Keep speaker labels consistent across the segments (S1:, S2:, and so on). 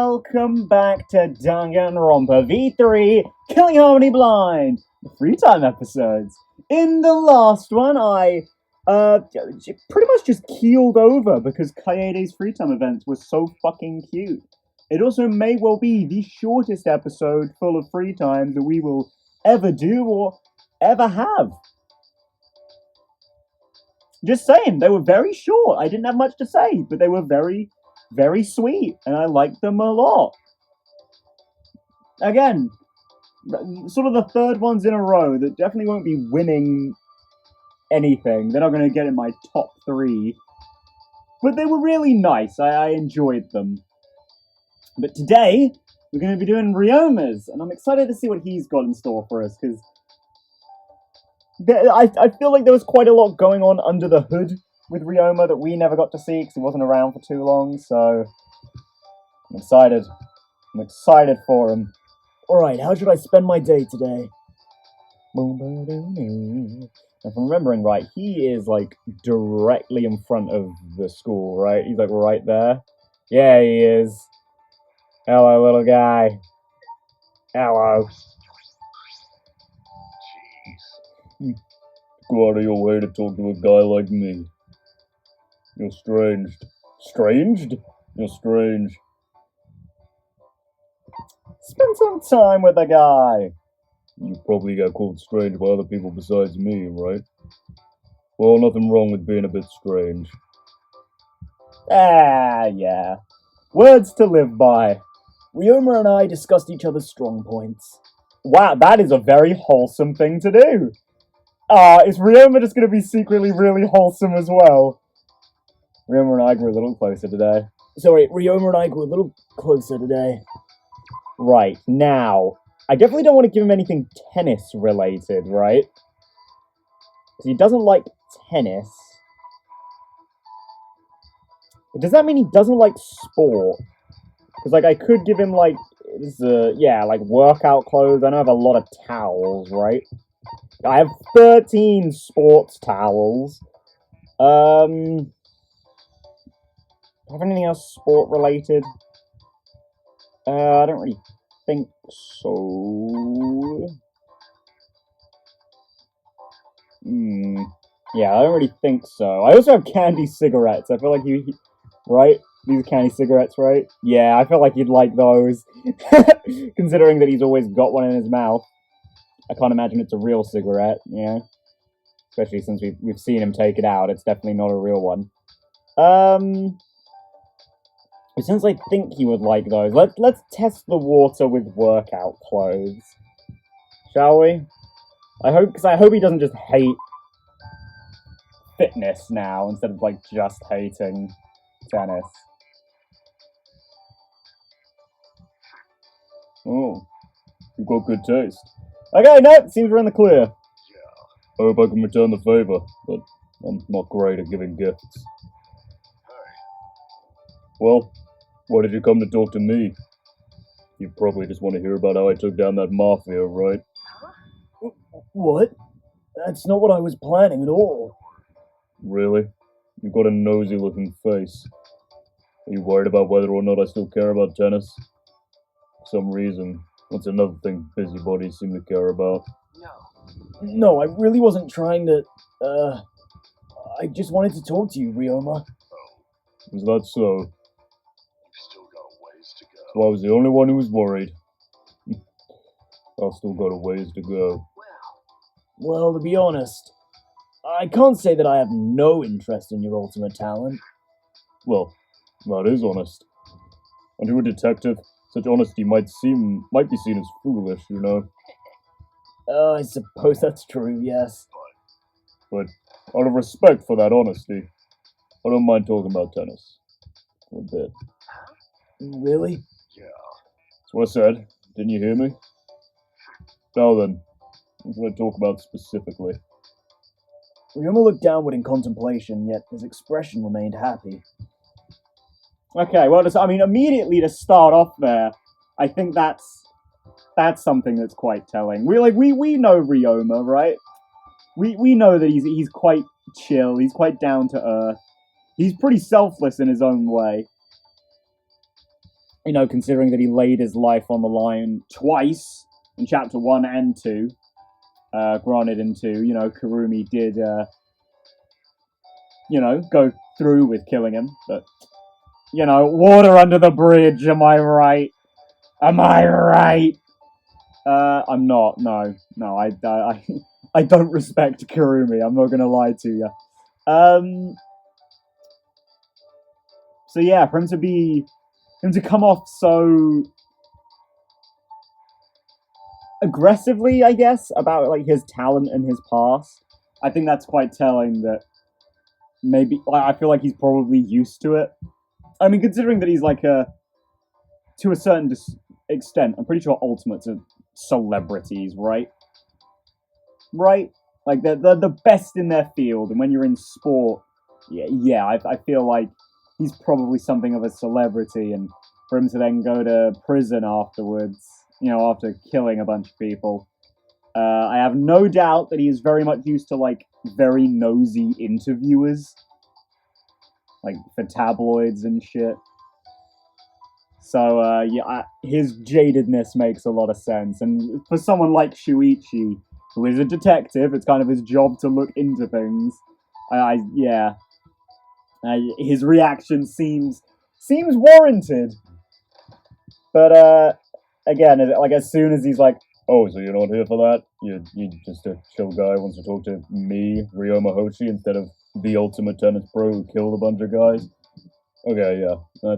S1: welcome back to Danganronpa V3 Killing Harmony Blind, the free time episodes. In the last one, I pretty much just keeled over because Kaede's free time events were so fucking cute. It also may well be the shortest episode full of free time that we will ever do or ever have. Just saying, they were very short. I didn't have much to say, but they were very, very sweet, and I liked them a lot. Again, sort of the third ones in a row that definitely won't be winning anything. They're not going to get in my top 3. But they were really nice. I enjoyed them. But today, we're going to be doing Ryoma's, and I'm excited to see what he's got in store for us, because I feel like there was quite a lot going on under the hood with Ryoma that we never got to see because he wasn't around for too long, so I'm excited. I'm excited for him. Alright, how should I spend my day today? If I'm remembering right, he is like directly in front of the school, right? He's like right there. Yeah, he is. Hello, little guy. Hello.
S2: Go out of your way to talk to a guy like me. You're strange. Stranged? You're strange.
S1: Spend some time with the guy.
S2: You probably get called strange by other people besides me, right? Well, nothing wrong with being a bit strange.
S1: Ah, yeah. Words to live by. Ryoma and I discussed each other's strong points. Wow, that is a very wholesome thing to do. Is Ryoma just going to be secretly really wholesome as well? Ryoma and I grew a little closer today. Sorry, Ryoma and I grew a little closer today. Right, now, I definitely don't want to give him anything tennis related, right? Because he doesn't like tennis. But does that mean he doesn't like sport? Because, like, I could give him, like, like, workout clothes. I know I have a lot of towels, right? I have 13 sports towels. Have anything else sport-related? I don't really think so. Yeah, I don't really think so. I also have candy cigarettes. I feel like right? These are candy cigarettes, right? Yeah, I feel like he'd like those. Considering that he's always got one in his mouth. I can't imagine it's a real cigarette, yeah. Especially since we've seen him take it out. It's definitely not a real one. Since I think he would like those, let's test the water with workout clothes. Shall we? Because I hope he doesn't just hate fitness now instead of like just hating tennis.
S2: Oh, you've got good taste.
S1: Okay, nope, seems we're in the clear.
S2: I hope I can return the favor, but I'm not great at giving gifts. Well, why did you come to talk to me? You probably just want to hear about how I took down that mafia, right?
S1: What? That's not what I was planning at all.
S2: Really? You've got a nosy-looking face. Are you worried about whether or not I still care about tennis? For some reason, that's another thing busybodies seem to care about.
S1: No, I really wasn't trying to, I just wanted to talk to you, Ryoma.
S2: Is that so? So I was the only one who was worried. I've still got a ways to go.
S1: Well, to be honest, I can't say that I have no interest in your ultimate talent.
S2: Well, that is honest. And to a detective, such honesty might be seen as foolish, you know.
S1: I suppose that's true, yes.
S2: But out of respect for that honesty, I don't mind talking about tennis. For a bit.
S1: Really?
S2: That's what I said. Didn't you hear me? Now then, what should I talk about specifically?
S1: Ryoma looked downward in contemplation, yet his expression remained happy. Okay, well, immediately to start off there, I think that's something that's quite telling. We know Ryoma, right? We know that he's quite chill, he's quite down to earth. He's pretty selfless in his own way. considering that he laid his life on the line twice in chapter 1 and 2. Granted, in 2, Kurumi did, go through with killing him, but, water under the bridge, am I right? Am I right? I'm not, no, I don't respect Kurumi, I'm not gonna lie to you. So yeah, for him to come off so aggressively, I guess, about like his talent and his past, I think that's quite telling that maybe I feel like he's probably used to it. I mean, considering that he's like to a certain extent, I'm pretty sure Ultimates are celebrities, right? Right? Like they're the best in their field, and when you're in sport, I feel like he's probably something of a celebrity, and for him to then go to prison afterwards, after killing a bunch of people, I have no doubt that he is very much used to like very nosy interviewers, like for tabloids and shit. So his jadedness makes a lot of sense, and for someone like Shuichi, who is a detective, it's kind of his job to look into things. His reaction seems warranted, but again, like as soon as he's like,
S2: "Oh, so you're not here for that? You're just a chill guy who wants to talk to me, Ryoma Hoshi, instead of the ultimate tennis pro who killed a bunch of guys?" Okay, yeah,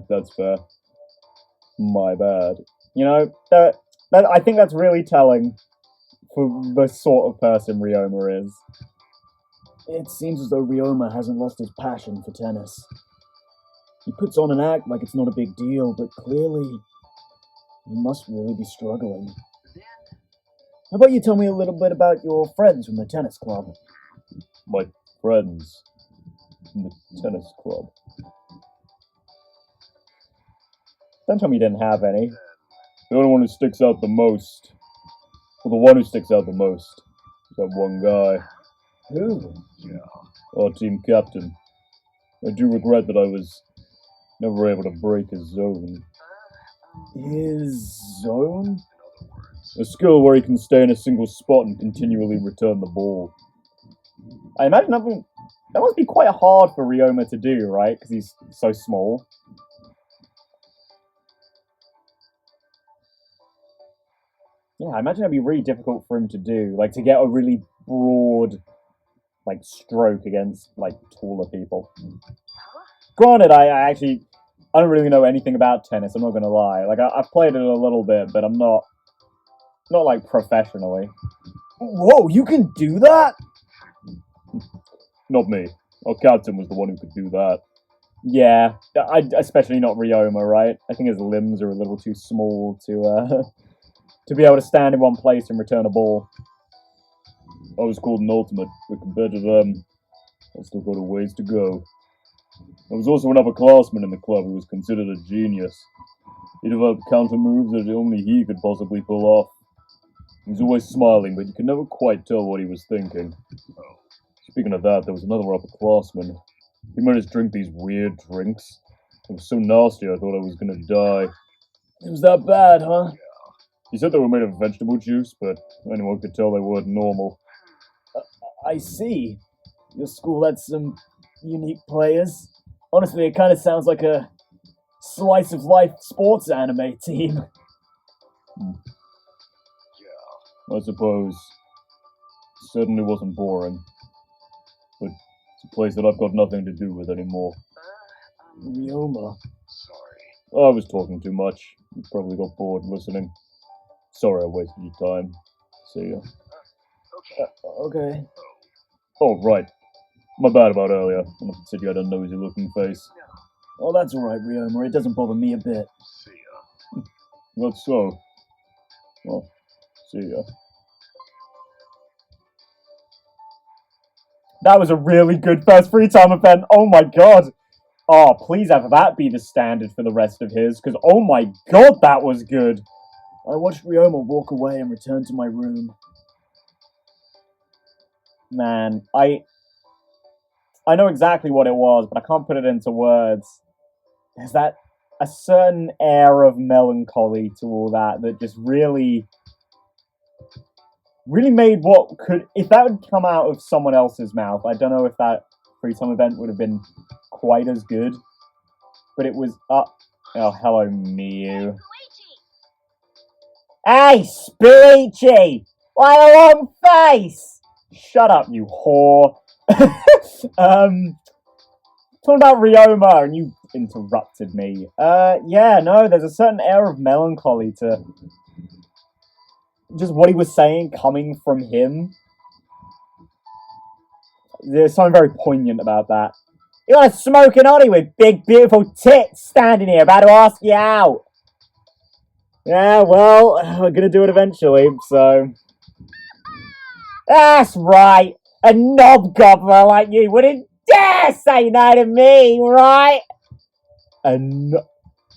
S2: that's fair. My bad.
S1: That I think that's really telling for the sort of person Ryoma is.
S3: It seems as though Ryoma hasn't lost his passion for tennis. He puts on an act like it's not a big deal, but clearly he must really be struggling. How about you tell me a little bit about your friends from the tennis club?
S2: My friends from the tennis club.
S1: Don't tell me you didn't have any.
S2: The only one who sticks out the most, well, the one who sticks out the most, is that one guy.
S3: Who?
S2: Our team captain. I do regret that I was never able to break his zone.
S3: His zone?
S2: A skill where he can stay in a single spot and continually return the ball.
S1: I imagine that must be quite hard for Ryoma to do, right? Because he's so small. Yeah, I imagine it'd be really difficult for him to do, like to get a really broad, like stroke against like taller people. Granted, I don't really know anything about tennis. I'm not gonna lie. Like I've played it a little bit, but I'm not like professionally.
S3: Whoa, you can do that?
S2: Not me. Our captain was the one who could do that.
S1: Yeah, especially not Ryoma, right? I think his limbs are a little too small to to be able to stand in one place and return a ball.
S2: I was called an ultimate, but compared to them, I still got a ways to go. There was also an upperclassman in the club who was considered a genius. He developed counter moves that only he could possibly pull off. He was always smiling, but you could never quite tell what he was thinking. Speaking of that, there was another upperclassman. He made us drink these weird drinks. It was so nasty I thought I was gonna die.
S3: It was that bad, huh?
S2: He said they were made of vegetable juice, but anyone could tell they weren't normal.
S3: I see. Your school had some unique players. Honestly, it kind of sounds like a slice of life sports anime team.
S2: I suppose. It certainly wasn't boring. But it's a place that I've got nothing to do with anymore.
S3: Ryoma.
S2: I was talking too much. You probably got bored listening. Sorry I wasted your time. See ya.
S3: Okay.
S2: Oh, right. My bad about earlier. When I said you had a nosy looking face.
S3: Oh, that's alright, Ryoma. It doesn't bother me a bit.
S2: That's so. Well, see ya.
S1: That was a really good first free time event. Oh my god. Oh, please have that be the standard for the rest of his, because oh my god, that was good.
S3: I watched Ryoma walk away and return to my room.
S1: Man, I know exactly what it was, but I can't put it into words. There's that a certain air of melancholy to all that just really made what could, if that would come out of someone else's mouth, I don't know if that free time event would have been quite as good, but it was up. Oh, hello, Miyu. Hey, Spoochie! Why the long face? Shut up, you whore. Talking about Ryoma, and you interrupted me. Yeah, no, there's a certain air of melancholy to just what he was saying coming from him. There's something very poignant about that. You got a smoking hottie with big, beautiful tits standing here about to ask you out. Yeah, well, we're gonna do it eventually, so... That's right! A knob gobbler like you wouldn't dare say no to me, right? A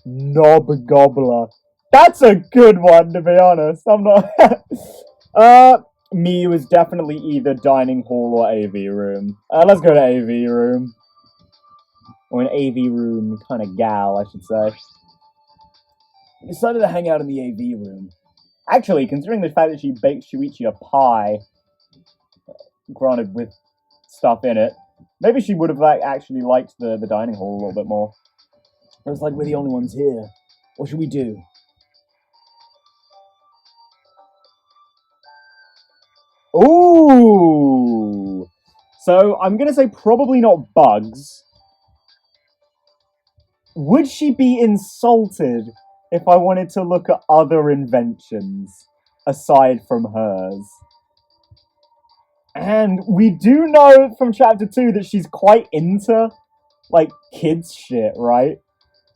S1: knob gobbler. That's a good one, to be honest. I'm not... Miyu is definitely either dining hall or AV room. Let's go to AV room. Or an AV room kind of gal, I should say.
S3: We decided to hang out in the AV room.
S1: Actually, considering the fact that she baked Shuichi a pie, granted with stuff in it, maybe she would have actually liked the dining hall a little bit more.
S3: It was like we're the only ones here. What should we do?
S1: Ooh! So, I'm gonna say probably not bugs. Would she be insulted if I wanted to look at other inventions aside from hers? And we do know from chapter 2 that she's quite into, like, kids shit, right?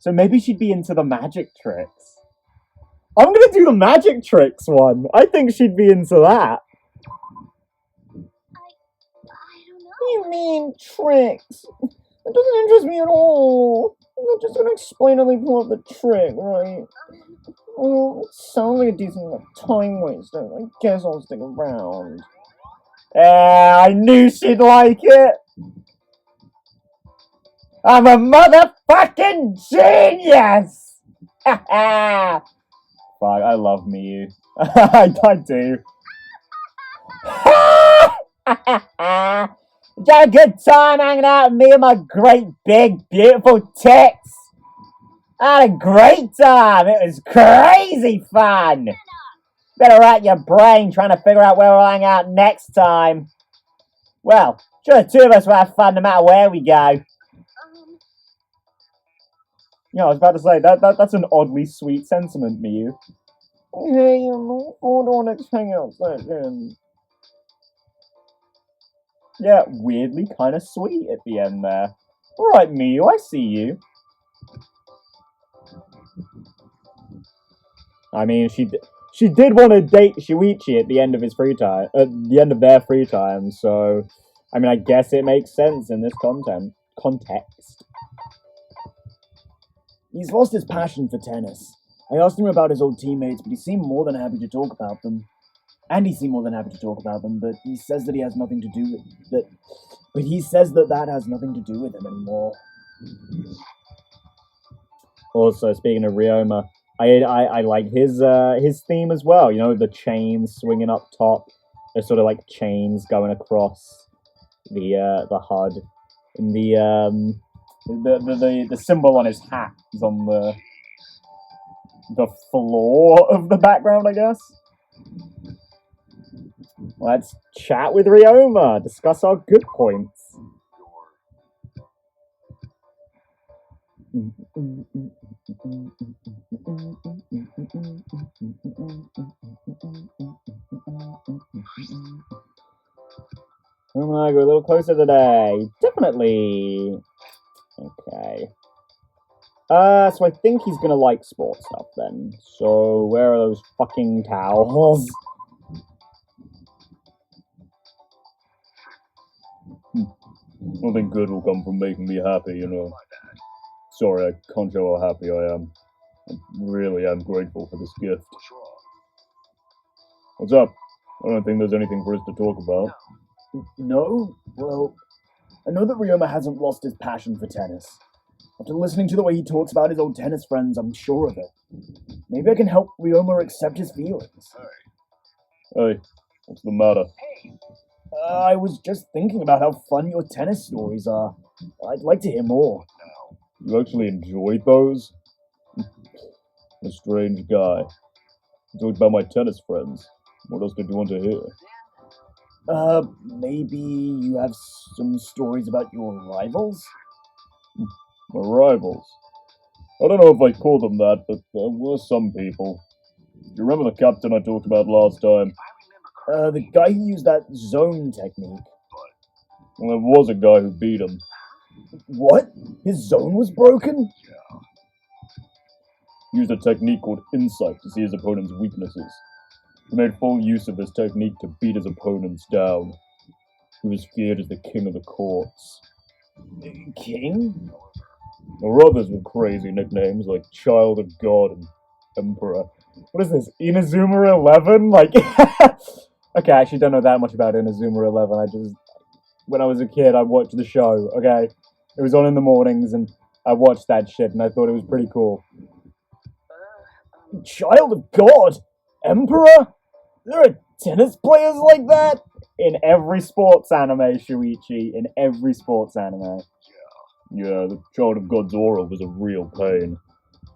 S1: So maybe she'd be into the magic tricks. I'm gonna do the magic tricks one. I think she'd be into that. What do you mean, tricks? That doesn't interest me at all. I'm just gonna explain how they pull up the trick, right? Well, it sounds like a decent enough time waster. I guess I'll stick around. Yeah, I knew she'd like it! I'm a motherfucking genius! Fuck, I love Miyu. I do. Did you have a good time hanging out with me and my great big beautiful tits? I had a great time. It was crazy fun. Better rack your brain trying to figure out where we'll hang out next time. Well, sure, the two of us will have fun no matter where we go. Yeah, I was about to say, that's an oddly sweet sentiment, Miyu. Hey, I'm looking forward to our next hangout session. Yeah, weirdly kind of sweet at the end there. Alright, Miyu, I see you. I mean, she did want to date Shuichi at the end of his free time, at the end of their free time, so, I mean, I guess it makes sense in this context.
S3: He's lost his passion for tennis. I asked him about his old teammates, but he seemed more than happy to talk about them. Andy seemed more than happy to talk about them, but he says that he has nothing to do with that. But he says that has nothing to do with him anymore.
S1: Also, speaking of Ryoma, I like his theme as well. You know, the chains swinging up top. There's sort of like chains going across the HUD, and the symbol on his hat is on the floor of the background, I guess. Let's chat with Ryoma, discuss our good points. I'm gonna go a little closer today. Definitely. Okay. So I think he's gonna like sports stuff then. So where are those fucking towels?
S2: Nothing good will come from making me happy, you know. Sorry, I can't show how happy I am. I really am grateful for this gift. What's up? I don't think there's anything for us to talk about.
S3: No? Well, I know that Ryoma hasn't lost his passion for tennis. After listening to the way he talks about his old tennis friends, I'm sure of it. Maybe I can help Ryoma accept his feelings.
S2: Hey, what's the matter?
S3: I was just thinking about how fun your tennis stories are. I'd like to hear more.
S2: You actually enjoyed those? A strange guy. You talked about my tennis friends. What else did you want to hear?
S3: Maybe you have some stories about your rivals?
S2: My rivals? I don't know if I'd call them that, but there were some people. Do you remember the captain I talked about last time?
S3: The guy who used that zone technique.
S2: Well, there was a guy who beat him.
S3: What? His zone was broken?
S2: He used a technique called insight to see his opponent's weaknesses. He made full use of this technique to beat his opponents down. He was feared as the king of the courts.
S3: King?
S2: There were others with crazy nicknames like Child of God and Emperor.
S1: What is this? Inazuma 11? Like, okay, I actually don't know that much about Inazuma 11. When I was a kid, I watched the show, okay? It was on in the mornings, and I watched that shit, and I thought it was pretty cool.
S3: Child of God? Emperor? There are tennis players like that?
S1: In every sports anime, Shuichi. In every sports anime.
S2: Yeah, the Child of God's aura was a real pain.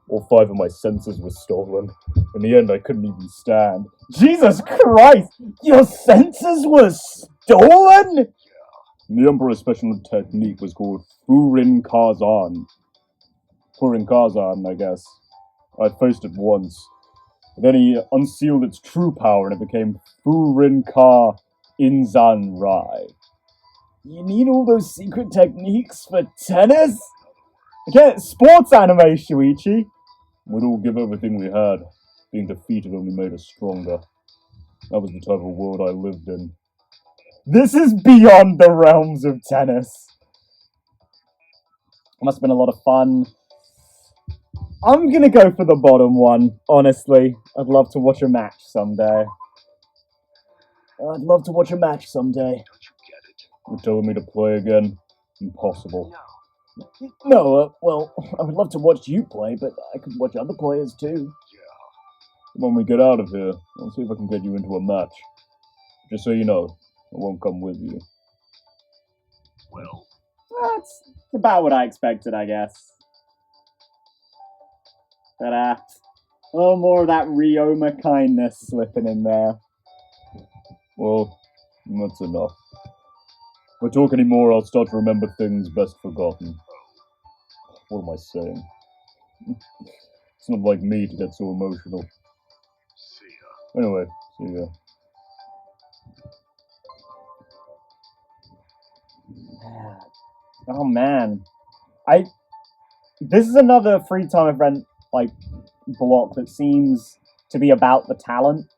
S2: All 5 of my senses were stolen. In the end, I couldn't even stand.
S1: Jesus Christ!
S3: Your senses were stolen?
S2: The Emperor's special technique was called Furin Kazan. Furin Kazan, I guess. I faced it once. Then he unsealed its true power and it became Furin Ka Inzan Rai.
S3: You need all those secret techniques for tennis?
S1: Again, sports anime, Shuichi.
S2: We'd all give everything we had. Being defeated only made us stronger. That was the type of world I lived in.
S1: This is beyond the realms of tennis. Must have been a lot of fun. I'm gonna go for the bottom one, honestly. I'd love to watch a match someday.
S3: I'd love to watch a match someday.
S2: You're telling me to play again? Impossible.
S3: No, well, I would love to watch you play, but I could watch other players too.
S2: When we get out of here, I'll see if I can get you into a match. Just so you know, I won't come with you.
S1: Well, that's about what I expected, I guess. But, a little more of that Ryoma kindness slipping in there.
S2: Well, that's enough. If we talk anymore, I'll start to remember things best forgotten. What am I saying? It's not like me to get so emotional. Anyway, see ya.
S1: Oh man. This is another free time event, like, block that seems to be about the talent.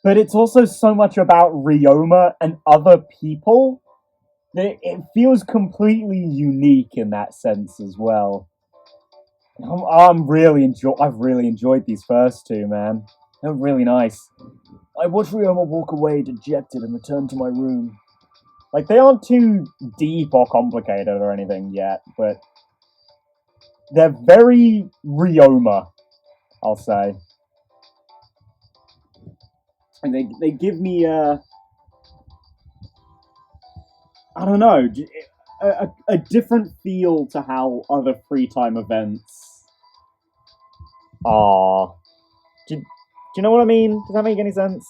S1: But it's also so much about Ryoma and other people that it feels completely unique in that sense as well. I've really enjoyed these first two, man. They're really nice.
S3: I watched Ryoma walk away dejected and return to my room.
S1: Like, they aren't too deep or complicated or anything yet, but they're very Ryoma, I'll say. And they give me I don't know, a different feel to how other free time events are. Do you know what I mean? Does that make any sense?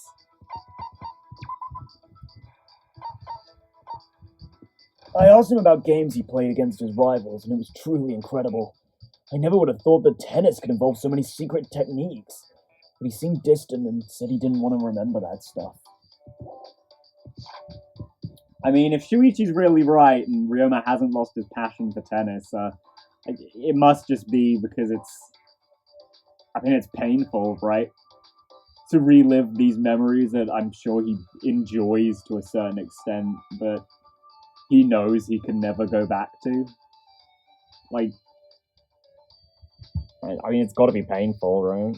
S3: I asked him about games he played against his rivals, and it was truly incredible. I never would have thought that tennis could involve so many secret techniques, but he seemed distant and said he didn't want to remember that stuff.
S1: I mean, if Shuichi's really right and Ryoma hasn't lost his passion for tennis, it must just be because it's painful, right? To relive these memories that I'm sure he enjoys to a certain extent, but he knows he can never go back to. Like, I mean, it's got to be painful, right?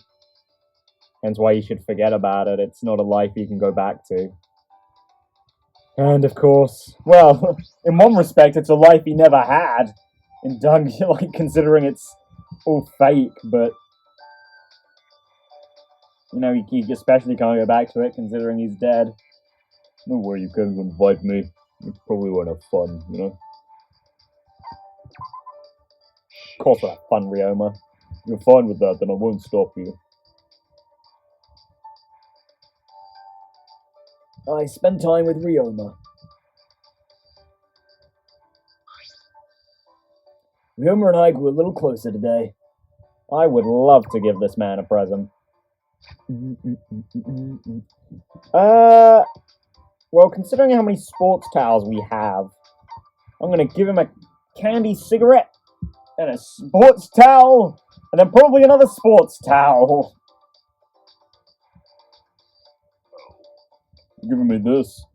S1: Hence why you should forget about it. It's not a life you can go back to. And of course, well, in one respect, it's a life he never had. in Doug, like, considering it's all fake, but, you know, he especially can't go back to it, considering he's dead.
S2: No way you came to invite me. You probably won't have fun, you know?
S1: Of course we'll have fun, Ryoma.
S2: If you're fine with that, then I won't stop you.
S3: I spend time with Ryoma. Ryoma and I grew a little closer today.
S1: I would love to give this man a present. Well, considering how many sports towels we have, I'm gonna give him a candy cigarette and a sports towel, and then probably another sports towel.
S2: You're giving me this?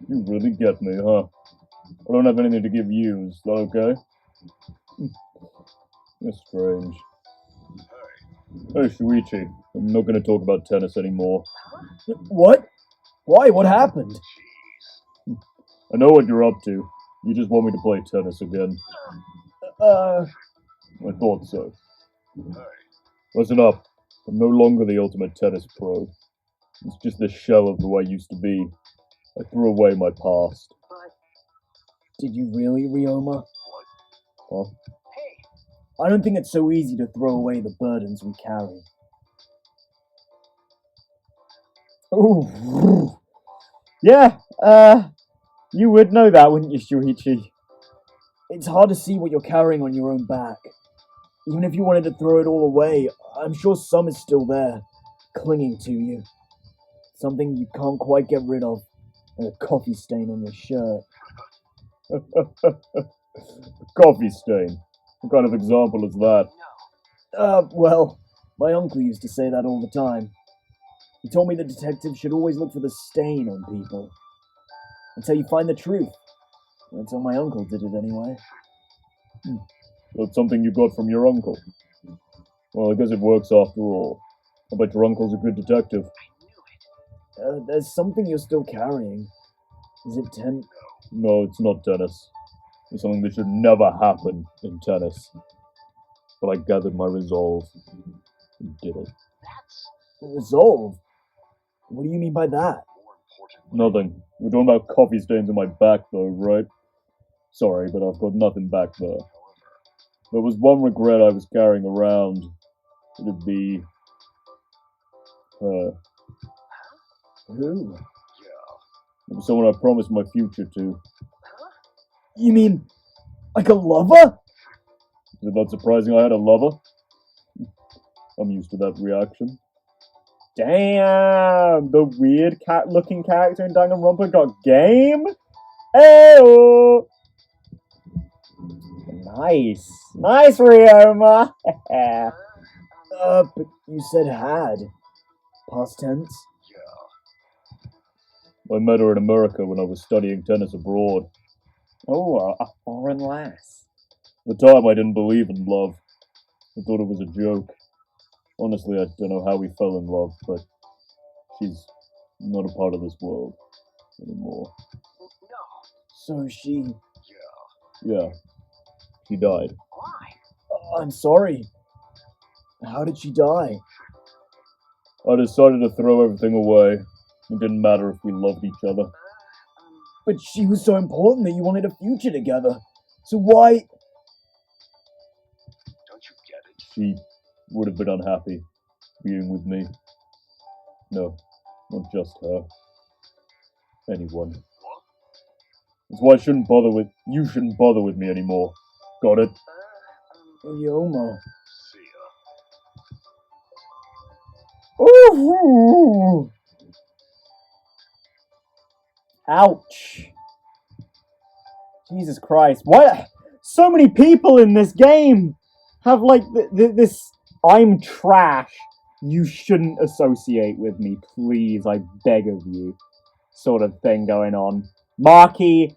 S2: You really get me, huh? I don't have anything to give you, is that okay? You're strange. Hey, Shuichi, I'm not gonna talk about tennis anymore.
S3: What? Why? What happened?
S2: I know what you're up to. You just want me to play tennis again. I thought so. Listen up. I'm no longer the ultimate tennis pro. It's just the shell of who I used to be. I threw away my past.
S3: Did you really, Ryoma?
S2: Huh?
S3: I don't think it's so easy to throw away the burdens we carry.
S1: Ooh. Yeah, you would know that, wouldn't you, Shuichi?
S3: It's hard to see what you're carrying on your own back. Even if you wanted to throw it all away, I'm sure some is still there, clinging to you. Something you can't quite get rid of, like a coffee stain on your shirt.
S2: Coffee stain. What kind of example is that?
S3: Well, my uncle used to say that all the time. He told me that detectives should always look for the stain on people. Until you find the truth. That's how my uncle did it anyway.
S2: That's something you got from your uncle. Well, I guess it works after all. I bet your uncle's a good detective.
S3: There's something you're still carrying. Is it
S2: No, it's not tennis. It's something that should never happen in tennis. But I gathered my resolve and did it.
S3: resolve? What do you mean by that?
S2: Nothing. We're talking about coffee stains on my back, though, right? Sorry, but I've got nothing back there. There was one regret I was carrying around. It'd be her.
S3: Who?
S2: It was someone I promised my future to.
S3: You mean like a lover?
S2: Is it not surprising I had a lover? I'm used to that reaction.
S1: Damn, the weird cat-looking character in Danganronpa got game? Ew! Nice. Nice, Ryoma!
S3: But you said had. Past tense?
S2: I met her in America when I was studying tennis abroad.
S1: Oh, a foreign lass.
S2: At the time, I didn't believe in love. I thought it was a joke. Honestly, I don't know how we fell in love, but she's not a part of this world anymore.
S3: So she...
S2: Yeah, she died.
S3: I'm sorry. How did she die?
S2: I decided to throw everything away. It didn't matter if we loved each other.
S3: But she was so important that you wanted a future together. So why...
S2: She would have been unhappy being with me. No, not just her. Anyone. That's why I shouldn't bother with... You shouldn't bother with me anymore. Got it?
S3: Ryoma.
S1: Ooh! Ouch. Jesus Christ. What? So many people in this game have, like, this I'm trash, you shouldn't associate with me, please, I beg of you, sort of thing going on. Maki,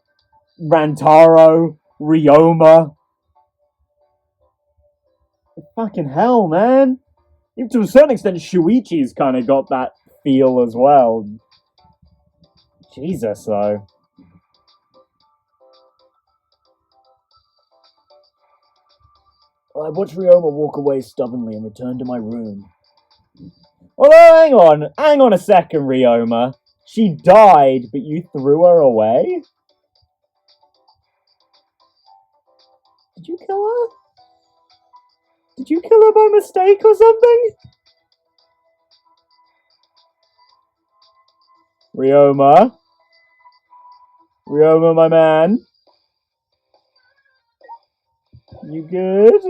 S1: Rantaro, Ryoma. Fucking hell, man. Even to a certain extent, Shuichi's kind of got that feel as well. Jesus, though.
S3: I watched Ryoma walk away stubbornly and return to my room.
S1: Although, hang on a second, Ryoma. She died, but you threw her away? Did you kill her? Did you kill her by mistake or something? Ryoma? Ryoma, my man? You good?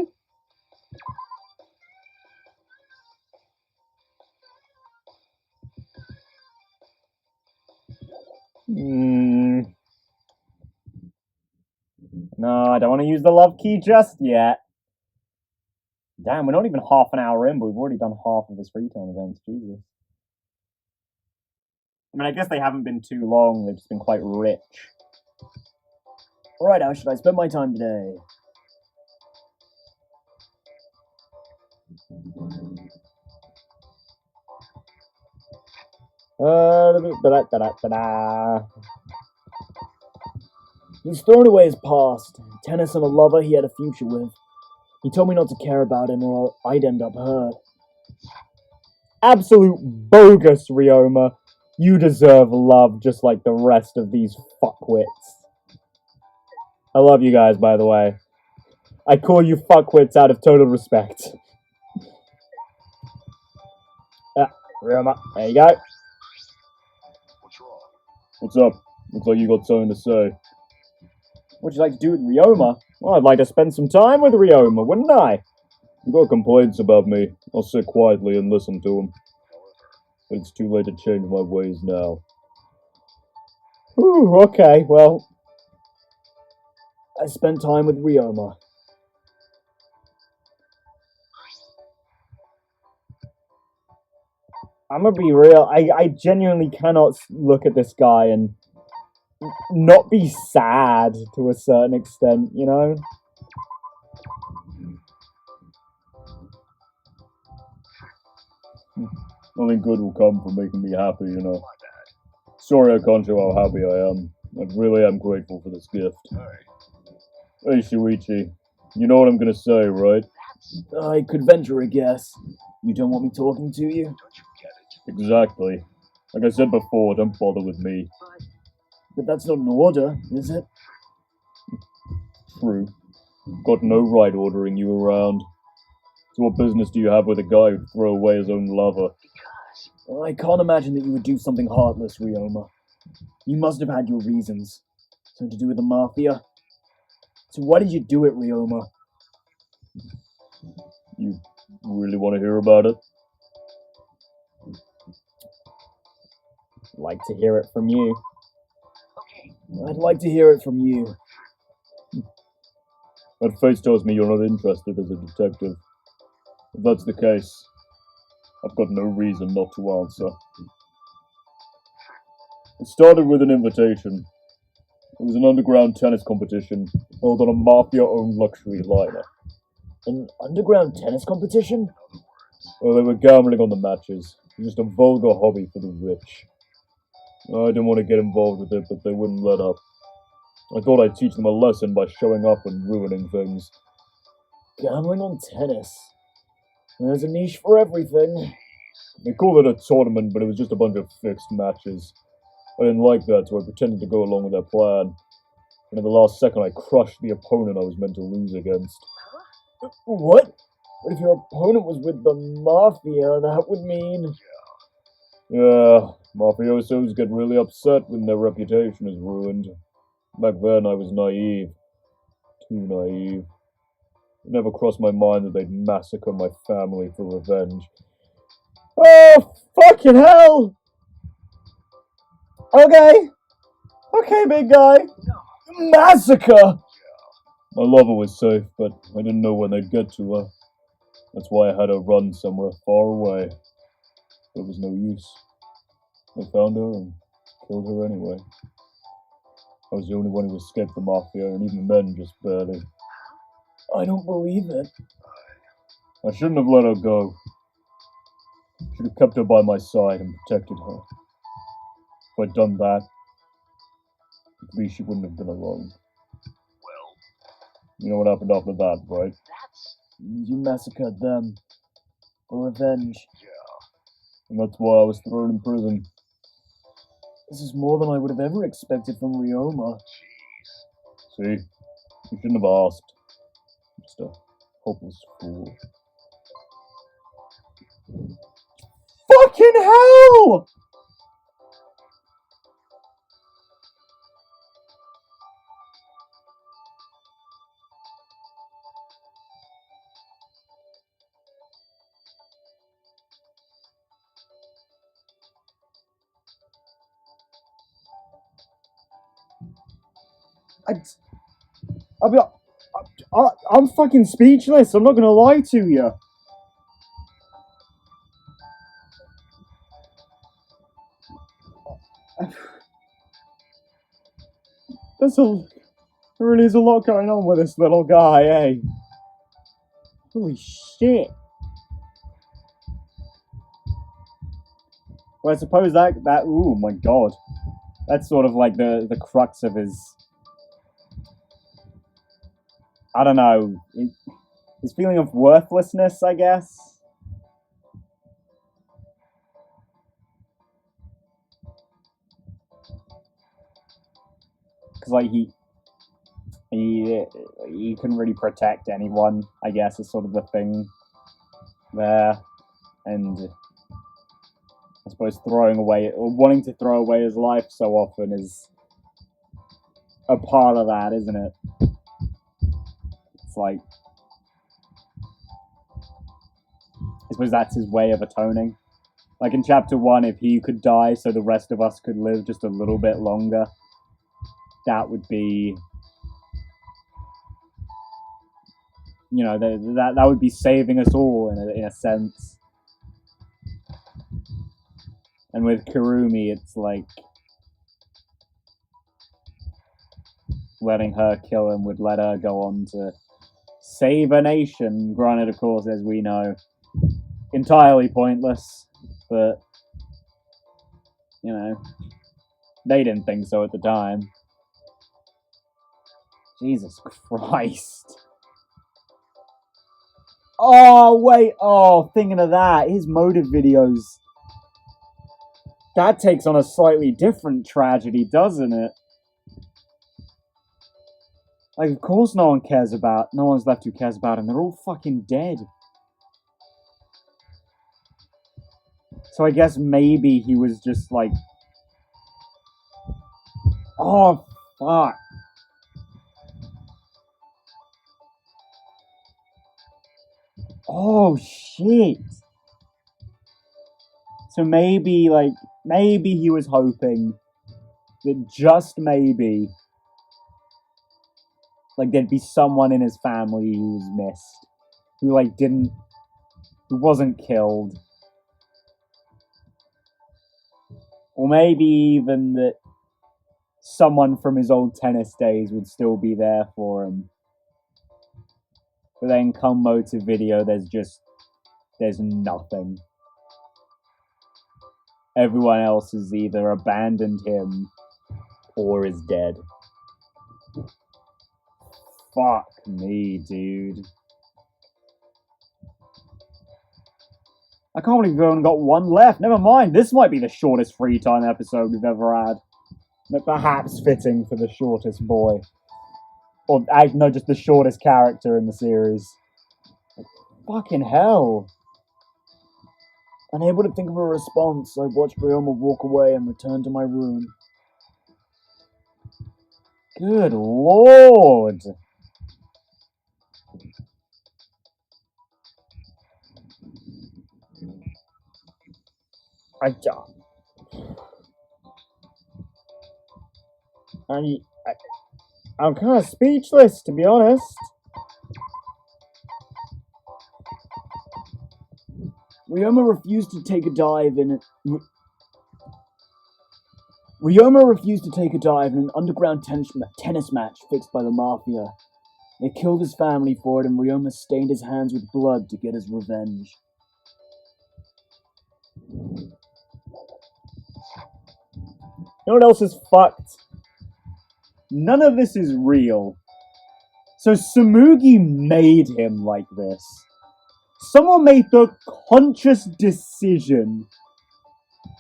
S1: No, I don't want to use the love key just yet. Damn, we're not even half an hour in, but we've already done half of his free time events. Jesus. I mean, I guess they haven't been too long. They've just been quite rich.
S3: Right, how should I spend my time today? He's thrown away his past. Tennis and a lover he had a future with. He told me not to care about him or I'd end up hurt.
S1: Absolute bogus, Ryoma. You deserve love just like the rest of these fuckwits. I love you guys, by the way. I call you fuckwits out of total respect. Ryoma, there you go.
S2: What's wrong? What's up? Looks like you got something to say.
S1: What'd you like to do with Ryoma? Well, I'd like to spend some time with Ryoma, wouldn't I?
S2: You got complaints about me. I'll sit quietly and listen to them. But it's too late to change my ways now.
S1: Ooh, okay, well.
S3: I spent time with Ryoma.
S1: I'm gonna be real. I genuinely cannot look at this guy and not be sad to a certain extent, you know?
S2: Nothing good will come from making me happy, you know. Sorry I can't show how happy I am. I really am grateful for this gift. Hey, Shuichi. You know what I'm gonna say, right?
S3: I could venture a guess. You don't want me talking to you?
S2: Exactly. Like I said before, don't bother with me.
S3: But that's not an order, is it?
S2: True. Got no right ordering you around. So what business do you have with a guy who'd throw away his own lover?
S3: I can't imagine that you would do something heartless, Ryoma. You must have had your reasons. Something to do with the Mafia? So why did you do it, Ryoma?
S2: You really want to hear about it?
S1: Like to hear it from you.
S3: I'd like to hear it from you.
S2: That face tells me you're not interested as a detective. If that's the case, I've got no reason not to answer. It started with an invitation. It was an underground tennis competition held on a Mafia-owned luxury liner.
S3: An underground tennis competition?
S2: Well, they were gambling on the matches. It was just a vulgar hobby for the rich. I didn't want to get involved with it, but they wouldn't let up. I thought I'd teach them a lesson by showing up and ruining things.
S3: Gambling on tennis. There's a niche for everything.
S2: They called it a tournament, but it was just a bunch of fixed matches. I didn't like that, so I pretended to go along with their plan. And at the last second, I crushed the opponent I was meant to lose against.
S3: What? But if your opponent was with the Mafia, that would mean...
S2: Yeah, mafiosos get really upset when their reputation is ruined. Back then, I was naive. Too naive. It never crossed my mind that they'd massacre my family for revenge.
S1: Oh, fucking hell! Okay. Okay, big guy.
S3: Massacre!
S2: My lover was safe, but I didn't know when they'd get to her. That's why I had her run somewhere far away. There was no use. They found her and killed her anyway. I was the only one who escaped the Mafia, and even then just barely.
S3: I don't believe it.
S2: I shouldn't have let her go. Should have kept her by my side and protected her. If I'd done that, at least she wouldn't have been alone. You know what happened after that, right?
S3: You massacred them. For revenge.
S2: And that's why I was thrown in prison.
S3: This is more than I would have ever expected from Ryoma.
S2: See? You shouldn't have asked. Just a hopeless fool.
S1: Fucking hell! I'm fucking speechless. I'm not gonna lie to you. There really is a lot going on with this little guy, eh? Holy shit. Well, I suppose that, oh my god. That's sort of like the crux of his, I don't know, his feeling of worthlessness, I guess. Because, like, he couldn't really protect anyone, I guess, is sort of the thing there. And I suppose wanting to throw away his life so often is a part of that, isn't it? It's like, I suppose that's his way of atoning. Like in chapter 1, if he could die so the rest of us could live just a little bit longer, that would be, you know, that would be saving us all in a sense. And with Kurumi, it's like letting her kill him would let her go on to save a nation. Granted, of course, as we know, entirely pointless, but, you know, they didn't think so at the time. Jesus Christ. Oh, wait, thinking of that, his motive videos, that takes on a slightly different tragedy, doesn't it? Like, of course no one's left who cares about him. They're all fucking dead. So I guess maybe he was just like, oh, fuck. Oh, shit. So maybe he was hoping that just maybe, like, there'd be someone in his family who was missed. Who wasn't killed. Or maybe even that someone from his old tennis days would still be there for him. But then come motive video, there's nothing. Everyone else has either abandoned him or is dead. Fuck me, dude. I can't believe we've only got one left. Never mind, this might be the shortest free time episode we've ever had. But perhaps fitting for the shortest boy. Or, no, just the shortest character in the series. Fucking hell.
S3: Unable to think of a response, I watched Ryoma walk away and return to my room.
S1: Good lord. I'm kind of speechless, to be honest.
S3: Ryoma refused to take a dive in an underground tennis match fixed by the Mafia. They killed his family for it, and Ryoma stained his hands with blood to get his revenge.
S1: You know what else is fucked? None of this is real. So Samugi made him like this. Someone made the conscious decision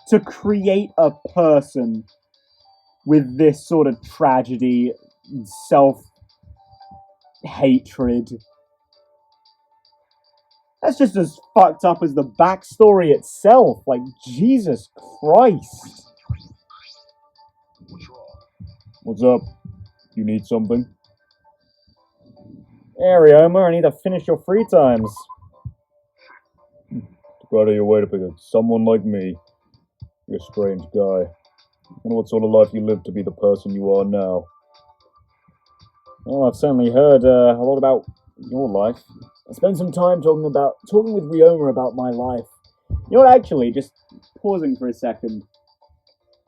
S1: to create a person with this sort of tragedy, self-hatred. That's just as fucked up as the backstory itself. Like, Jesus Christ.
S2: What's up? You need something?
S1: Hey, Ryoma, I need to finish your free times.
S2: Go out of your way to pick up someone like me. You're a strange guy. I wonder what sort of life you lived to be the person you are now.
S1: Well, I've certainly heard a lot about your life.
S3: I spent some time talking with Ryoma about my life.
S1: You know what, actually, just pausing for a second.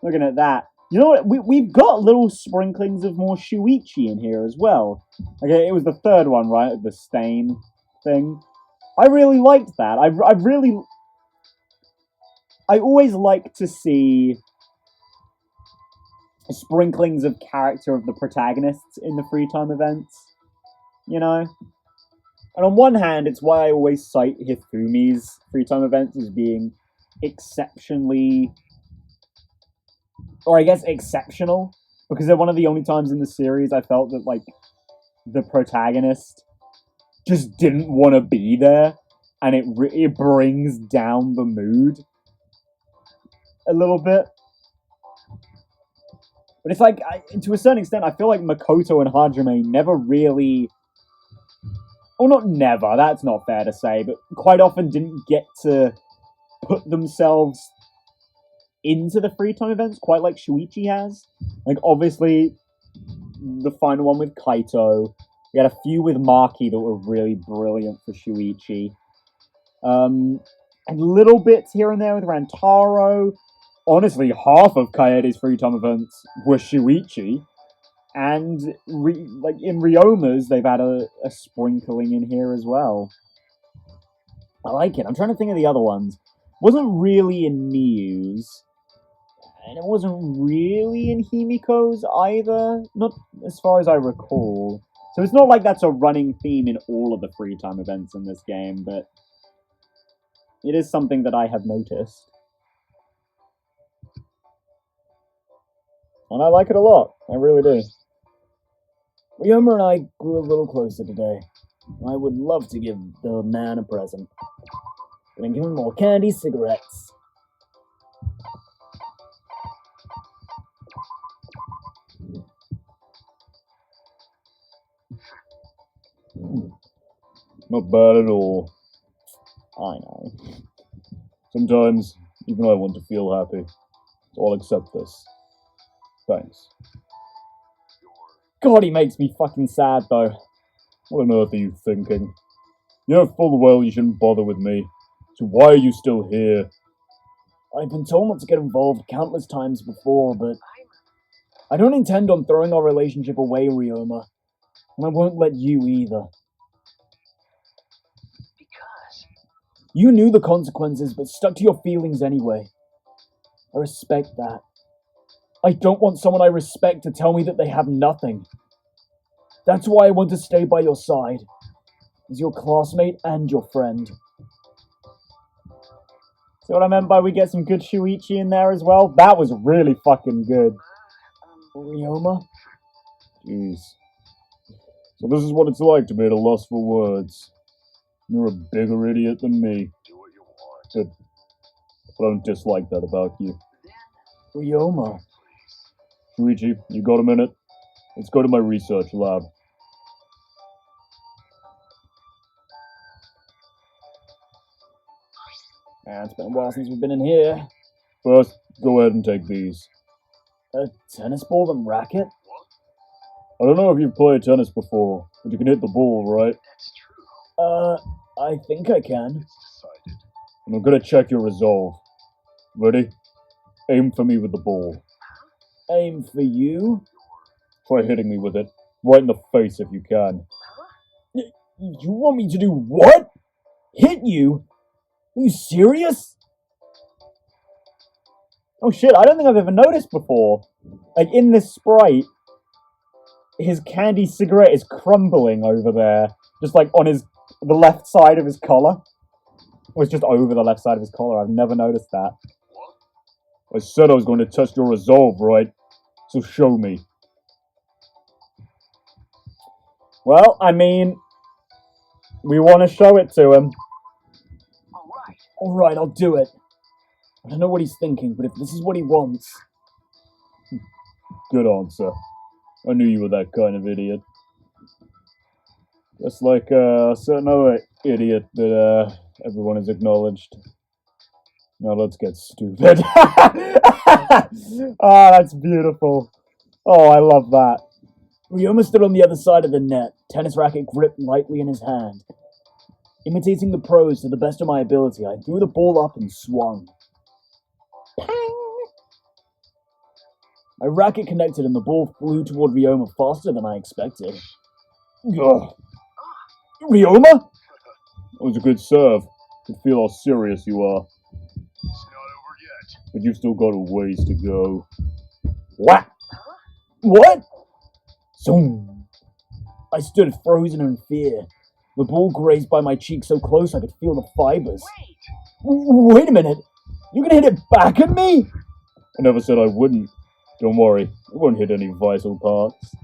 S1: Looking at that. You know what, we've got little sprinklings of more Shuichi in here as well. Okay, it was the third one, right? The stain thing. I really liked that. I always like to see sprinklings of character of the protagonists in the free time events. You know? And on one hand, it's why I always cite Hifumi's free time events as being exceptionally, or I guess exceptional, because they're one of the only times in the series I felt that, like, the protagonist just didn't want to be there, and it brings down the mood a little bit. But it's like, to a certain extent, I feel like Makoto and Hajime never really... Well, not never, that's not fair to say, but quite often didn't get to put themselves into the free time events quite like Shuichi has. Like, obviously, the final one with Kaito. We had a few with Maki that were really brilliant for Shuichi. And little bits here and there with Rantaro. Honestly, half of Kaede's free time events were Shuichi. And, like, in Ryoma's, they've had a sprinkling in here as well. I like it. I'm trying to think of the other ones. Wasn't really in Miyu's. And it wasn't really in Himiko's either. Not as far as I recall. So it's not like that's a running theme in all of the free time events in this game, but it is something that I have noticed. And I like it a lot. I really do.
S3: Ryoma and I grew a little closer today. I would love to give the man a present. Gonna give him more candy, cigarettes.
S2: Not bad at all.
S1: I know.
S2: Sometimes, even I want to feel happy. So I'll accept this. Thanks.
S1: God, he makes me fucking sad, though.
S2: What on earth are you thinking? You know full well you shouldn't bother with me. So why are you still here?
S3: I've been told not to get involved countless times before, but I don't intend on throwing our relationship away, Ryoma. And I won't let you either.
S4: Because
S3: you knew the consequences, but stuck to your feelings anyway. I respect that. I don't want someone I respect to tell me that they have nothing. That's why I want to stay by your side, as your classmate and your friend.
S1: See what I meant by we get some good Shuichi in there as well? That was really fucking good.
S3: Ryoma?
S2: Jeez. So this is what it's like to be at a loss for words. You're a bigger idiot than me.
S4: do what you want.
S2: Good. But I don't dislike that about you.
S3: Ryoma.
S2: Shuichi, you got a minute? Let's go to my research lab.
S3: It's been a while since we've been in here.
S2: First, go ahead and take these.
S3: A tennis ball and racket?
S2: I don't know if you've played tennis before, but you can hit the ball, right?
S4: That's true.
S3: I think I can.
S4: It's decided.
S2: And I'm gonna check your resolve. Ready? Aim for me with the ball.
S3: Aim for you?
S2: Try hitting me with it. Right in the face if you can.
S3: You want me to do what? Hit you? Are you serious?
S1: Oh shit, I don't think I've ever noticed before. Like, in this sprite, his candy cigarette is crumbling over there, just like on the left side of his collar. Or it's just over the left side of his collar. I've never noticed that.
S2: I said I was going to test your resolve, right? So show me.
S1: Well, I mean, we want to show it to him.
S4: Alright.
S3: Alright, I'll do it. I don't know what he's thinking, but if this is what he wants...
S2: Good answer. I knew you were that kind of idiot. Just like a certain other idiot that everyone has acknowledged. Now let's get stupid.
S1: Oh, that's beautiful. Oh, I love that.
S3: Ryoma stood on the other side of the net, tennis racket gripped lightly in his hand. Imitating the pros to the best of my ability, I threw the ball up and swung. Pang! My racket connected and the ball flew toward Ryoma faster than I expected.
S2: Ugh. Ryoma? That was a good serve. Could feel how serious you are.
S4: It's not over yet.
S2: But you've still got a ways to go.
S1: What?
S4: Huh?
S1: What?
S3: Zoom! I stood frozen in fear. The ball grazed by my cheek so close I could feel the fibers.
S4: Wait!
S3: Wait a minute! You're gonna hit it back at me?
S2: I never said I wouldn't. Don't worry, it won't hit any vital parts.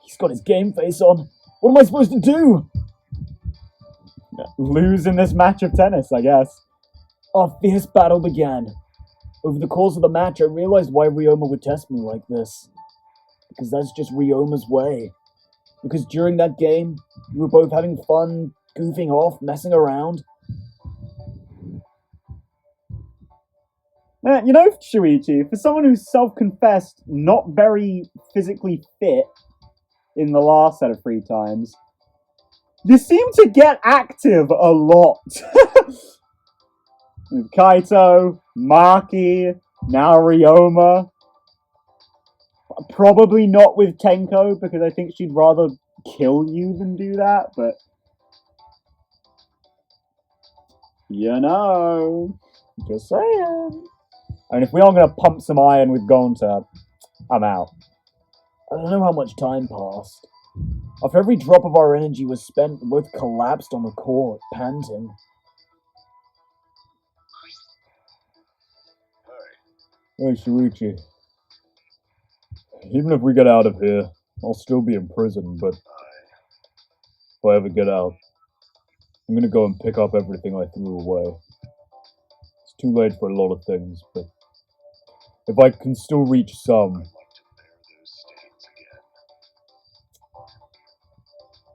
S3: He's got his game face on. What am I supposed to do?
S1: Lose in this match of tennis, I guess.
S3: Our fierce battle began. Over the course of the match, I realized why Ryoma would test me like this. Because that's just Ryoma's way. Because during that game, we were both having fun, goofing off, messing around.
S1: You know, Shuichi, for someone who's self-confessed not very physically fit in the last set of free times, you seem to get active a lot. With Kaito, Maki, now Ryoma. Probably not with Tenko, because I think she'd rather kill you than do that, but... You know. Just saying. And if we aren't going to pump some iron with Gonta, I'm out.
S3: I don't know how much time passed. After every drop of our energy was spent, we both collapsed on the court, panting.
S4: Hey.
S2: Hey, Shuichi. Even if we get out of here, I'll still be in prison, but if I ever get out, I'm gonna go and pick up everything I threw away. It's too late for a lot of things, but if I can still reach some...
S4: I'd like to bear those stains again.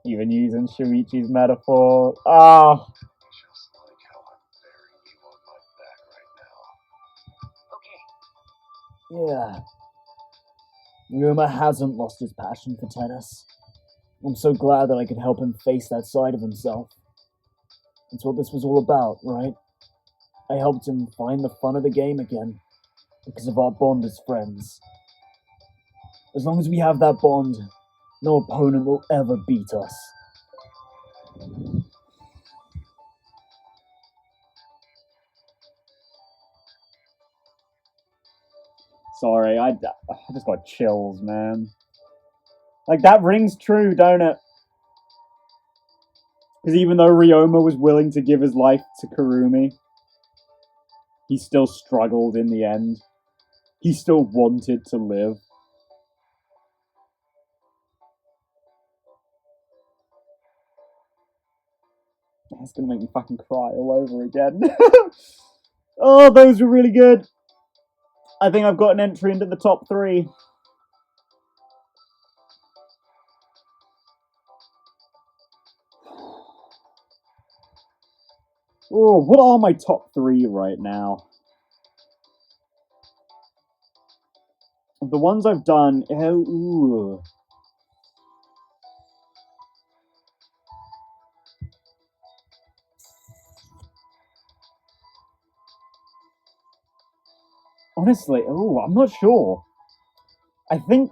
S1: Even using Shuichi's metaphor. Ah!
S4: Just like how I'm bearing you on my back right now.
S3: Yeah. Ryoma hasn't lost his passion for tennis. I'm so glad that I could help him face that side of himself. That's what this was all about, right? I helped him find the fun of the game again, because of our bond as friends. As long as we have that bond, no opponent will ever beat us.
S1: Sorry, I just got chills, man. Like, that rings true, don't it? Because even though Ryoma was willing to give his life to Kurumi, he still struggled in the end. He still wanted to live. It's gonna make me fucking cry all over again. Oh, those were really good. I think I've got an entry into the top 3. Oh, what are my top 3 right now? Of the ones I've done, ooh. Honestly, I'm not sure. I think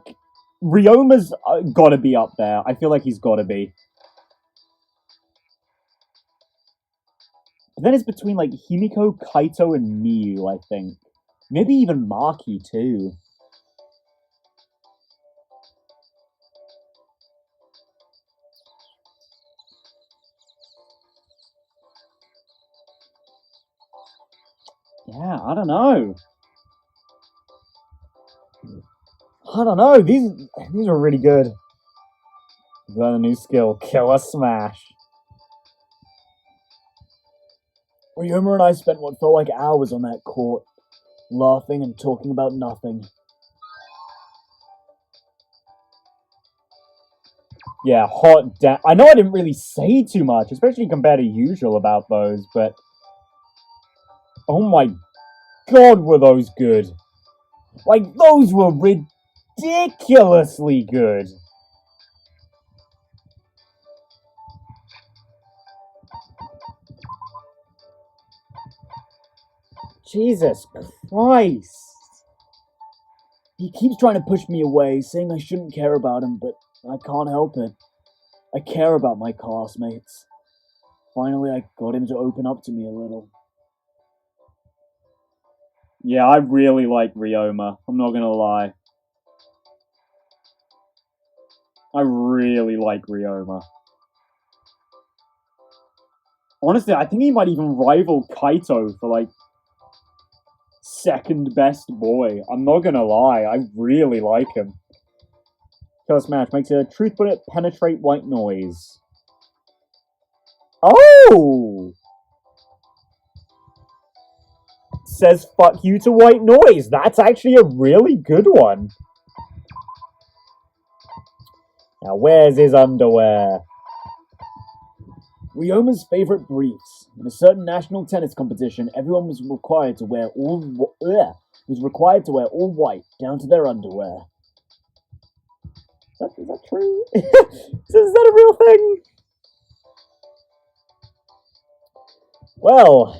S1: Ryoma's gotta be up there. I feel like he's gotta be. But then it's between, like, Himiko, Kaito, and Miyu, I think. Maybe even Maki, too. Yeah, I don't know. I don't know. These are really good. Learn a new skill. Killer Smash.
S3: Ryoma and I spent what felt like hours on that court, laughing and talking about nothing.
S1: Yeah, hot damn. I know I didn't really say too much, especially compared to usual about those, but oh my god, were those good. Like, those were ridiculously good. Jesus Christ.
S3: He keeps trying to push me away, saying I shouldn't care about him, but I can't help it. I care about my classmates. Finally, I got him to open up to me a little.
S1: Yeah, I really like Ryoma. I'm not gonna lie. I really like Ryoma. Honestly, I think he might even rival Kaito for, like, second best boy. I'm not gonna lie, I really like him. Killer Smash makes a truth bullet penetrate white noise. Oh! Says fuck you to white noise. That's actually a really good one. Now, where's his underwear?
S3: Ryoma's favorite briefs. In a certain national tennis competition, everyone was required to wear all white down to their underwear.
S1: Is that true? Is that a real thing? Well,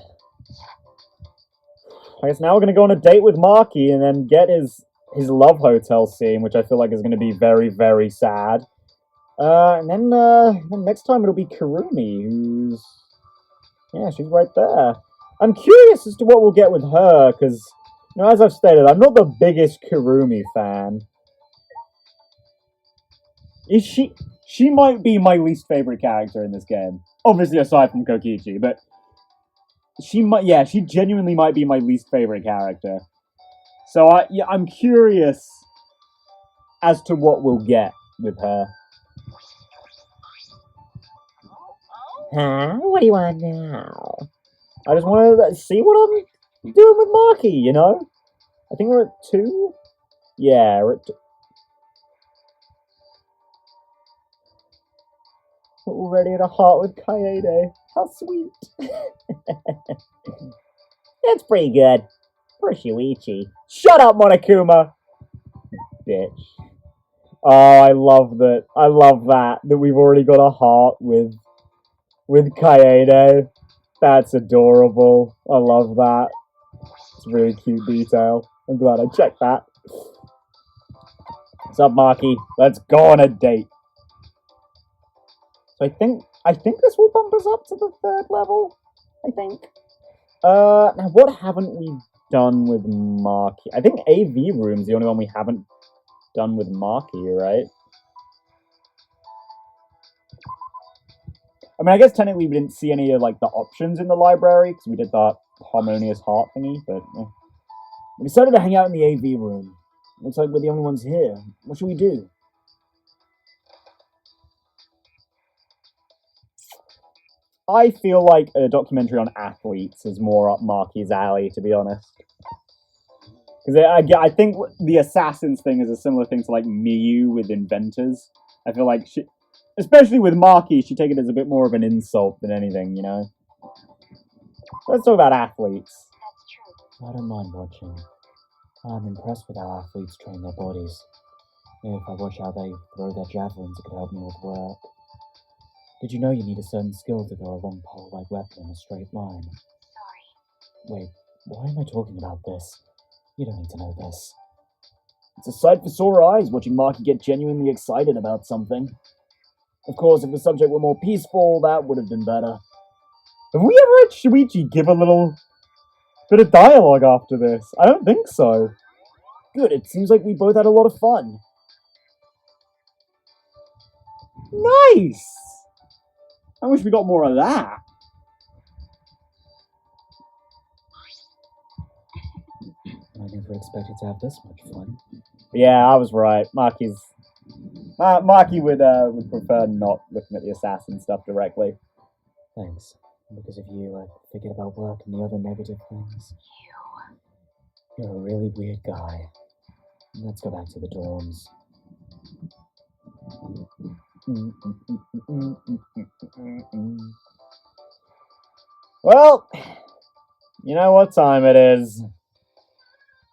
S1: I guess now we're gonna go on a date with Marky and then get his love hotel scene, which I feel like is gonna be very, very sad. And then next time it'll be Kurumi, who's... Yeah, she's right there. I'm curious as to what we'll get with her, because, you know, as I've stated, I'm not the biggest Kurumi fan. Is she... She might be my least favorite character in this game. Obviously, aside from Kokichi, but... She might... Yeah, she genuinely might be my least favorite character. So, I'm curious as to what we'll get with her. Huh? What do you want now? I just want to see what I'm doing with Marky, you know? I think we're at 2? Yeah, we're at 2. Already at a heart with Kaede. How sweet. That's pretty good. Poor Shuichi. Shut up, Monokuma! Bitch. Oh, I love that. I love that we've already got a heart with Kaede. That's adorable. I love that. It's a really cute detail. I'm glad I checked that. What's up, Marky? Let's go on a date. So I think this will bump us up to the 3rd level. I think. Now what haven't we done with Marky? I think AV Room's the only one we haven't done with Marky, right? I mean, I guess technically we didn't see any of, like, the options in the library, because we did that harmonious heart thingy, but...
S3: We decided to hang out in the AV room. Looks like we're the only ones here. What should we do?
S1: I feel like a documentary on athletes is more up Marky's alley, to be honest. Because I think the Assassins thing is a similar thing to, like, Miyu with Inventors. I feel like she... Especially with Marky, she'd take it as a bit more of an insult than anything, you know? Let's talk about athletes.
S5: That's true.
S3: I don't mind watching. I'm impressed with how athletes train their bodies. If I watch how they throw their javelins, it could help me with work. Did you know you need a certain skill to throw a long pole-like weapon in a straight line?
S5: Sorry.
S3: Wait, why am I talking about this? You don't need to know this. It's a sight for sore eyes watching Marky get genuinely excited about something. Of course, if the subject were more peaceful, that would have been better.
S1: Have we ever had Shuichi give a little bit of dialogue after this? I don't think so.
S3: Good, it seems like we both had a lot of fun.
S1: Nice! I wish we got more of that.
S3: never expected to have this much fun.
S1: Yeah, I was right. Marky would prefer not looking at the assassin stuff directly.
S3: Thanks. Because of you, I forget about work and the other negative things. You're a really weird guy. Let's go back to the dorms.
S1: Well, you know what time it is.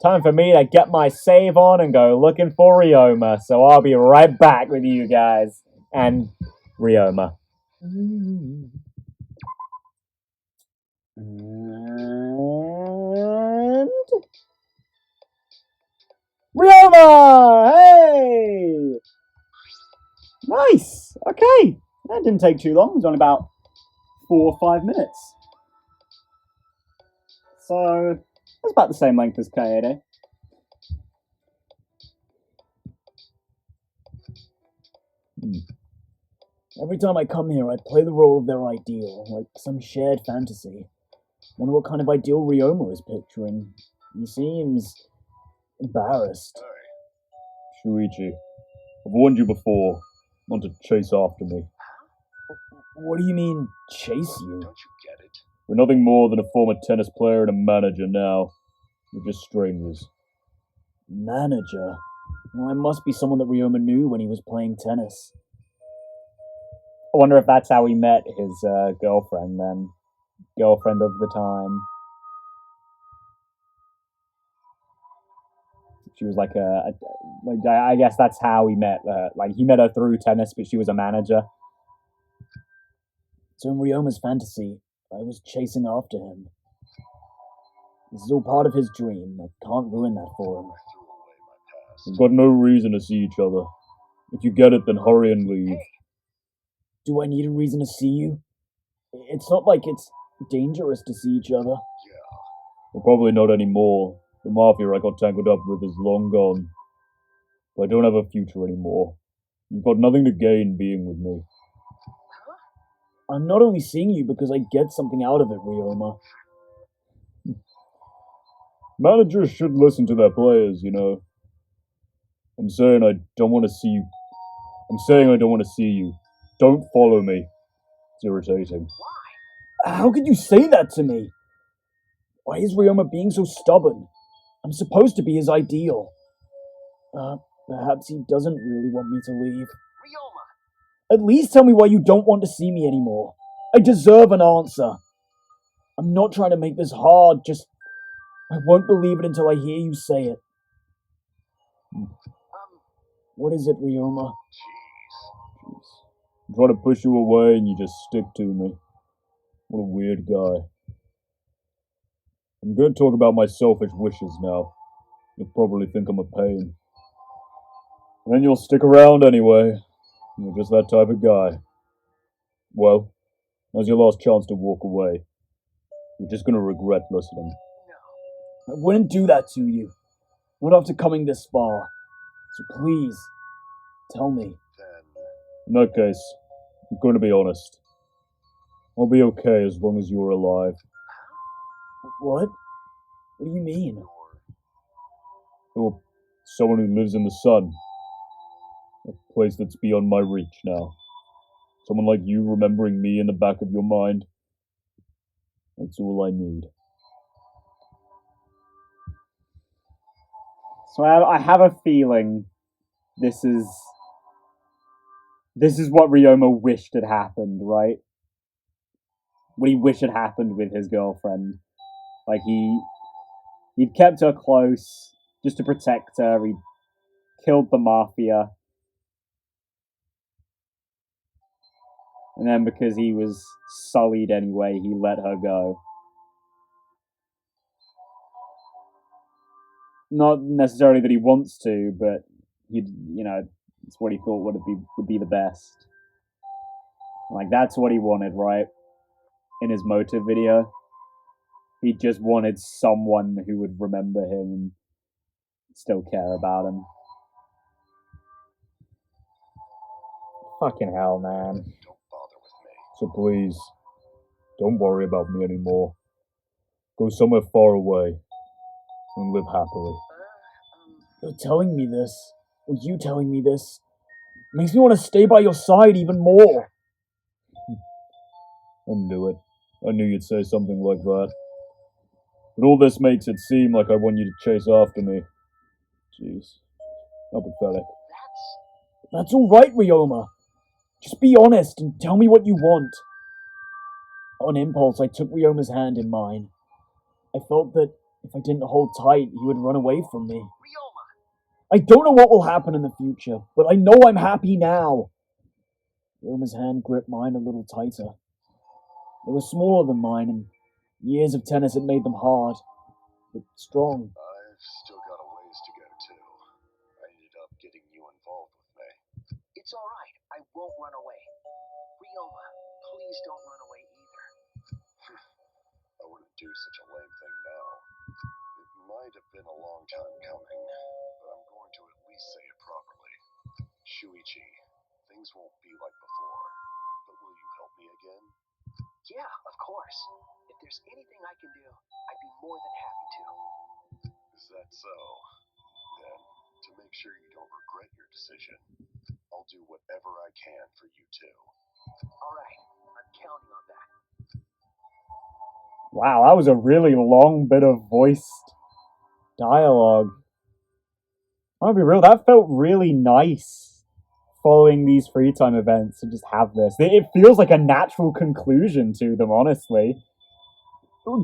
S1: Time for me to get my save on and go looking for Ryoma. So I'll be right back with you guys and Ryoma. And Ryoma! Hey! Nice! Okay. That didn't take too long. It was only about 4 or 5 minutes. So, that's about the same length as Kaede.
S3: Every time I come here, I play the role of their ideal, like some shared fantasy. Wonder what kind of ideal Ryoma is picturing. He seems embarrassed.
S2: Shuichi, I've warned you before not to chase after me.
S3: What do you mean, chase you?
S4: Don't you get it?
S2: We're nothing more than a former tennis player and a manager now. We're just strangers.
S3: Manager? Well, I must be someone that Ryoma knew when he was playing tennis.
S1: I wonder if that's how he met his girlfriend then. Girlfriend of the time. She was like I guess that's how he met her. Like, he met her through tennis, but she was a manager.
S3: So in Ryoma's fantasy, I was chasing after him. This is all part of his dream. I can't ruin that for him.
S4: I threw away my past.
S2: We've got no reason to see each other. If you get it, then hurry and leave.
S3: Do I need a reason to see you? It's not like it's dangerous to see each other.
S4: Yeah.
S2: Well, probably not anymore. The mafia I got tangled up with is long gone. But I don't have a future anymore. You've got nothing to gain being with me.
S3: I'm not only seeing you because I get something out of it, Ryoma.
S2: Managers should listen to their players, you know. I'm saying I don't want to see you. I'm saying I don't want to see you. Don't follow me. It's irritating.
S3: How could you say that to me? Why is Ryoma being so stubborn? I'm supposed to be his ideal. Perhaps he doesn't really want me to leave.
S4: Ryoma!
S3: At least tell me why you don't want to see me anymore. I deserve an answer. I'm not trying to make this hard, just... I won't believe it until I hear you say it. What is it, Ryoma?
S4: Jeez.
S2: I'm trying to push you away and you just stick to me. What a weird guy. I'm going to talk about my selfish wishes now. You'll probably think I'm a pain. And then you'll stick around anyway. You're just that type of guy. Well, now's your last chance to walk away. You're just going to regret listening.
S3: I wouldn't do that to you. Not after coming this far. So please, tell me.
S4: Then...
S2: In that case, I'm going to be honest. I'll be okay as long as you're alive.
S3: What? What do you mean?
S2: You're someone who lives in the sun. A place that's beyond my reach now. Someone like you remembering me in the back of your mind. That's all I need.
S1: So I have a feeling this is what Ryoma wished had happened, right? What he wished had happened with his girlfriend. Like, he'd kept her close just to protect her. He'd killed the mafia. And then because he was sullied anyway, he let her go. Not necessarily that he wants to, but it's what he thought would be the best. Like, that's what he wanted, right? In his motive video. He just wanted someone who would remember him and still care about him. Fucking hell, man.
S4: Don't bother with me.
S2: So please, don't worry about me anymore. Go somewhere far away. and live happily.
S3: You're telling me this, or you telling me this, makes me want to stay by your side even more.
S2: I knew it. I knew you'd say something like that. But all this makes it seem like I want you to chase after me. Jeez. How pathetic.
S3: That's alright, Ryoma. Just be honest and tell me what you want. On impulse, I took Ryoma's hand in mine. I felt that if I didn't hold tight, he would run away from me.
S4: Ryoma!
S3: I don't know what will happen in the future, but I know I'm happy now. Ryoma's hand gripped mine a little tighter. They were smaller than mine, and years of tennis had made them hard, but strong.
S4: I've still got a ways to go, too. I ended up getting you involved with me. It's alright. I won't run away. Ryoma, please don't run away either. I wouldn't do such a lame thing now. It might have been a long time coming, but I'm going to at least say it properly. Shuichi, things won't be like before, but will you help me again? Yeah, of course. If there's anything I can do, I'd be more than happy to. Is that so? Then, to make sure you don't regret your decision, I'll do whatever I can for you too. Alright, I'm counting on that.
S1: Wow, that was a really long bit of voiced dialogue. I'll be real, that felt really nice following these free time events and just have this. It feels like a natural conclusion to them, honestly.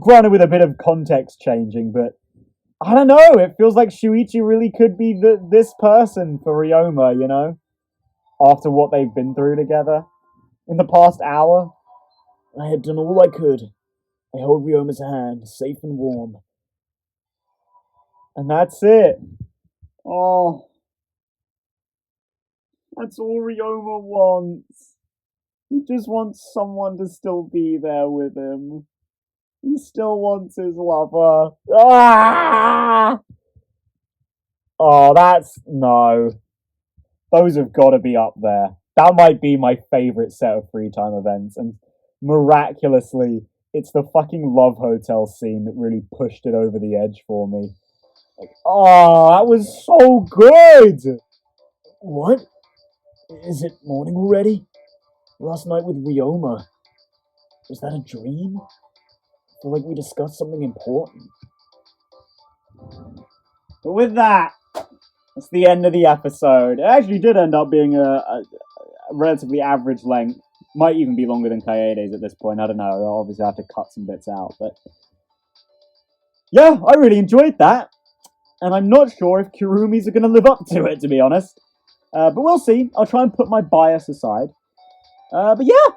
S1: Granted, with a bit of context changing, but I don't know, it feels like Shuichi really could be this person for Ryoma, you know? After what they've been through together in the past hour.
S3: I had done all I could. I held Ryoma's hand, safe and warm.
S1: And that's it. Oh. That's all Ryoma wants. He just wants someone to still be there with him. He still wants his lover. Ah! Oh, that's... No. Those have got to be up there. That might be my favourite set of free time events. And miraculously, it's the fucking Love Hotel scene that really pushed it over the edge for me. Like, oh, that was so good!
S3: What? Is it morning already? Last night with Ryoma. Was that a dream? I feel like we discussed something important.
S1: But with that, that's the end of the episode. It actually did end up being a relatively average length. Might even be longer than Kaede's at this point. I don't know. I'll obviously have to cut some bits out. But yeah, I really enjoyed that. And I'm not sure if Kurumis are going to live up to it, to be honest. But we'll see. I'll try and put my bias aside. But yeah,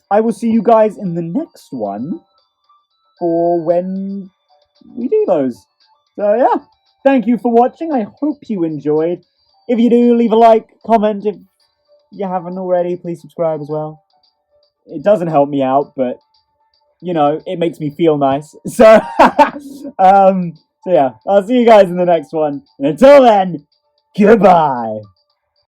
S1: I will see you guys in the next one for when we do those. So yeah, thank you for watching. I hope you enjoyed. If you do, leave a like, comment. If you haven't already, please subscribe as well. It doesn't help me out, but you know, it makes me feel nice. So, so yeah, I'll see you guys in the next one. And until then, goodbye.